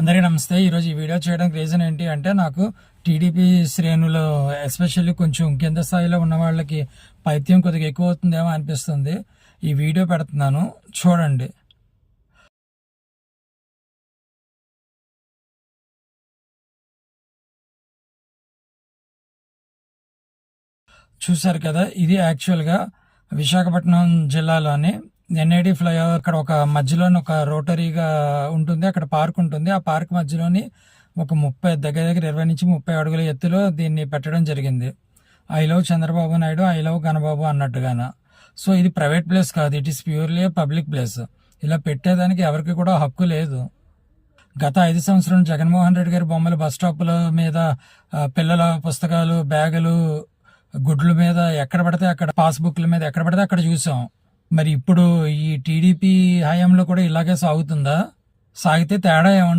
అందరికీ నమస్తే. ఈరోజు ఈ వీడియో చేయడానికి రీజన్ ఏంటి అంటే, నాకు టీడీపీ శ్రేణులు ఎస్పెషల్లీ కొంచెం కింద స్థాయిలో ఉన్న వాళ్ళకి పైత్యం కొద్దిగా ఎక్కువ అవుతుందేమో అనిపిస్తుంది. ఈ వీడియో పెడుతున్నాను, చూడండి. చూశారు కదా, ఇది యాక్చువల్గా విశాఖపట్నం జిల్లాలోని ఎన్ఐడి ఫ్లైఓవర్ అక్కడ ఒక మధ్యలోని ఒక రోటరీగా ఉంటుంది, అక్కడ పార్క్ ఉంటుంది. ఆ పార్క్ మధ్యలోని ఒక 30 దగ్గర 20 నుంచి 30 అడుగుల ఎత్తులో దీన్ని పెట్టడం జరిగింది. I love Chandrababu Naidu, I love Ganababu అన్నట్టుగాన. సో ఇది ప్రైవేట్ ప్లేస్ కాదు, it is purely public place. ఇలా పెట్టేదానికి ఎవరికి కూడా హక్కు లేదు. గత 5 సంవత్సరాలు జగన్మోహన్ రెడ్డి గారి బొమ్మలు బస్ స్టాప్ల మీద, పిల్లల పుస్తకాలు, బ్యాగులు, గుడ్ల మీద ఎక్కడ పడితే అక్కడ, పాస్బుక్ల మీద ఎక్కడ పడితే అక్కడ చూసాం. మరి ఇప్పుడు ఈ టీడీపీ హయాంలో కూడా ఇలాగే సాగుతుందా? సాగితే తేడా ఏమంటారు?